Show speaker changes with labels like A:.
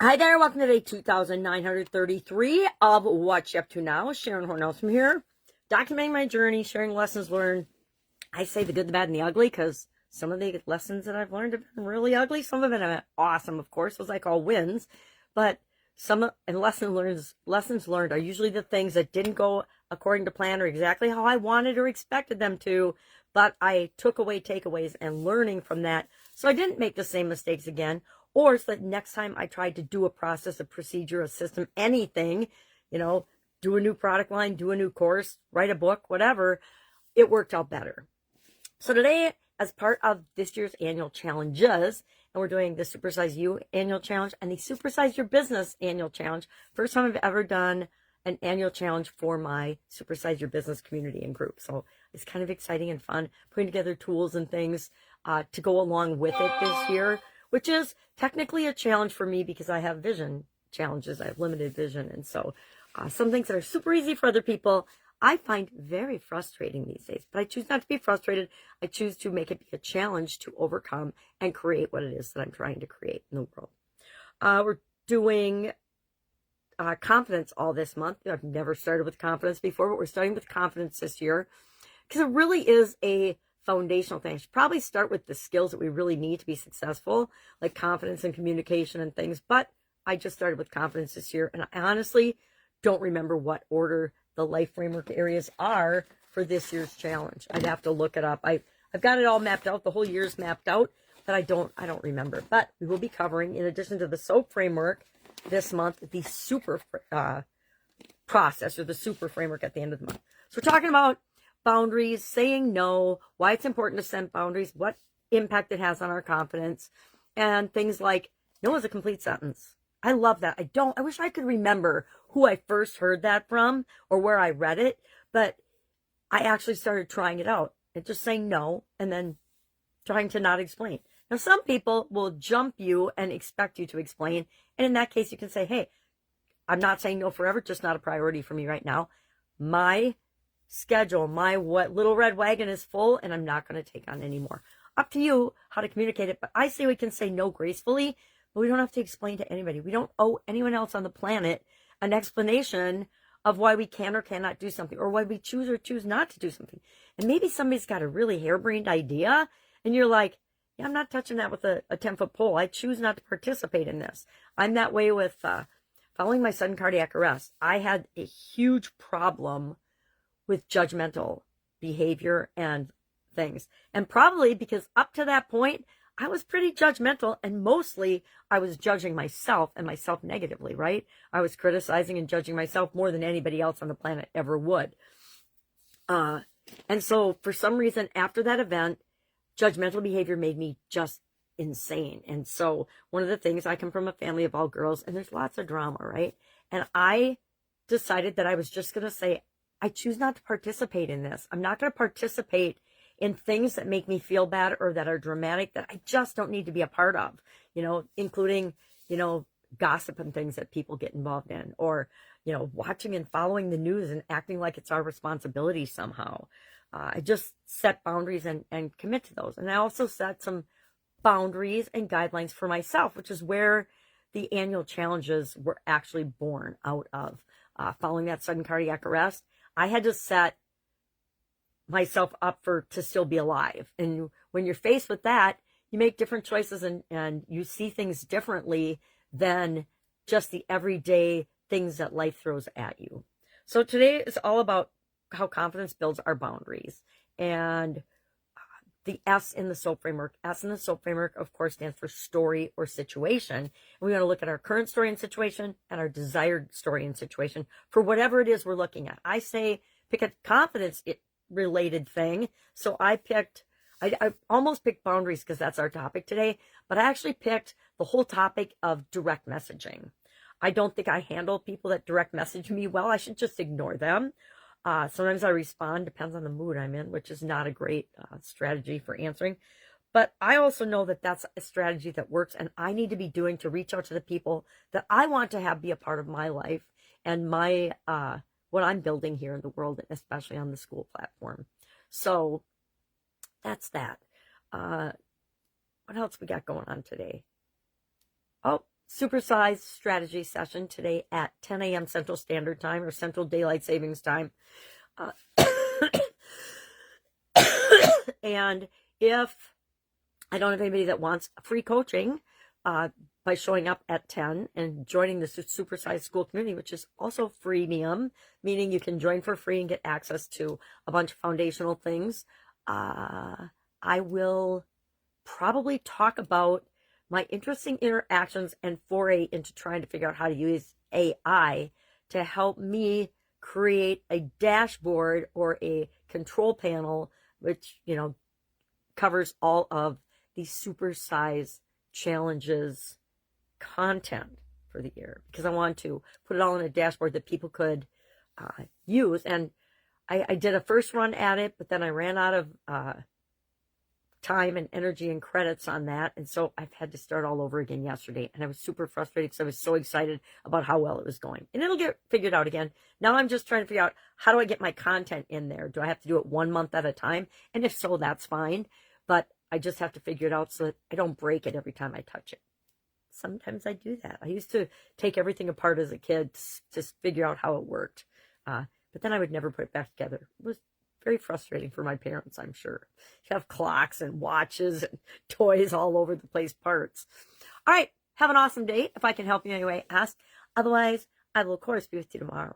A: Hi there, welcome to day 2933 of What You Up To Now. Sharon Horne-Ellstrom here, documenting my journey, sharing lessons learned. I say the good, the bad, and the ugly because some of the lessons that I've learned have been really ugly. Some of them have been awesome, of course, those I call wins. But lessons learned are usually the things that didn't go according to plan or exactly how I wanted or expected them to. But I took away takeaways and learning from that so I didn't make the same mistakes again. Or so that next time I tried to do a process, a procedure, a system, anything, do a new product line, do a new course, write a book, whatever, it worked out better. So today, as part of this year's annual challenges, and we're doing the Supersize You annual challenge and the Supersize Your Business annual challenge. First time I've ever done an annual challenge for my Supersize Your Business community and group. So it's kind of exciting and fun, putting together tools and things to go along with it this year, which is technically a challenge for me because I have vision challenges. I have limited vision. And so some things that are super easy for other people, I find very frustrating these days. But I choose not to be frustrated. I choose to make it be a challenge to overcome and create what it is that I'm trying to create in the world. We're doing confidence all this month. I've never started with confidence before, but we're starting with confidence this year because it really is a foundational thing. I should probably start with the skills that we really need to be successful, like confidence and communication and things. But I just started with confidence this year, and I honestly don't remember what order the life framework areas are for this year's challenge. I'd have to look it up. I've got it all mapped out. The whole year's mapped out, but I don't remember. But we will be covering, in addition to the SOAP framework this month, the super process or the super framework at the end of the month. So we're talking about boundaries, saying no, why it's important to set boundaries, what impact it has on our confidence, and things like no is a complete sentence. I love that. I wish I could remember who I first heard that from or where I read it, but I actually started trying it out and just saying no and then trying to not explain. Now, some people will jump you and expect you to explain. And in that case, you can say, hey, I'm not saying no forever, just not a priority for me right now. My schedule, my little red wagon is full and I'm not going to take on any more. Up to you how to communicate it. But I say we can say no gracefully, but we don't have to explain to anybody. We don't owe anyone else on the planet an explanation of why we can or cannot do something or why we choose or choose not to do something. And maybe somebody's got a really harebrained idea and you're like, yeah, I'm not touching that with a 10-foot pole. I choose not to participate in this. I'm that way with following my sudden cardiac arrest. I had a huge problem with judgmental behavior and things. And probably because up to that point, I was pretty judgmental, and mostly I was judging myself and myself negatively, right? I was criticizing and judging myself more than anybody else on the planet ever would. And so for some reason, after that event, judgmental behavior made me just insane. And so one of the things, I come from a family of all girls, and there's lots of drama, right? And I decided that I was just going to say, I choose not to participate in this. I'm not going to participate in things that make me feel bad or that are dramatic that I just don't need to be a part of, including, gossip and things that people get involved in, or, watching and following the news and acting like it's our responsibility somehow. I just set boundaries and commit to those. And I also set some boundaries and guidelines for myself, which is where the annual challenges were actually born out of. Following that sudden cardiac arrest, I had to set myself up to still be alive. And when you're faced with that, you make different choices and you see things differently than just the everyday things that life throws at you. So today is all about how confidence builds our boundaries. And the S in the SOAP framework. S in the SOAP framework, of course, stands for story or situation. And we want to look at our current story and situation and our desired story and situation for whatever it is we're looking at. I say pick a confidence related thing. So I almost picked boundaries because that's our topic today, but I actually picked the whole topic of direct messaging. I don't think I handle people that direct message me well. I should just ignore them. Sometimes I respond, depends on the mood I'm in, which is not a great strategy for answering. But I also know that that's a strategy that works, and I need to be doing to reach out to the people that I want to have be a part of my life and my what I'm building here in the world, especially on the school platform. So that's that. What else we got going on today? Oh, Supersize strategy session today at 10 a.m. Central Standard Time or Central Daylight Savings Time. And if I don't have anybody that wants free coaching by showing up at 10 and joining the Supersize School community, which is also freemium, meaning you can join for free and get access to a bunch of foundational things, I will probably talk about my interesting interactions and foray into trying to figure out how to use AI to help me create a dashboard or a control panel, which, covers all of the Supersize challenges content for the year, because I want to put it all in a dashboard that people could use. And I did a first run at it, but then I ran out of time and energy and credits on that, and so I've had to start all over again yesterday, and I was super frustrated because I was so excited about how well it was going. And it'll get figured out again. Now I'm just trying to figure out, how do I get my content in there? Do I have to do it 1 month at a time? And if so, that's fine, but I just have to figure it out so that I don't break it every time I touch it. Sometimes I do that. I used to take everything apart as a kid to figure out how it worked, but then I would never put it back together. It was very frustrating for my parents, I'm sure. You have clocks and watches and toys all over the place, parts. All right, have an awesome day. If I can help you in any way, ask. Otherwise, I will, of course, be with you tomorrow.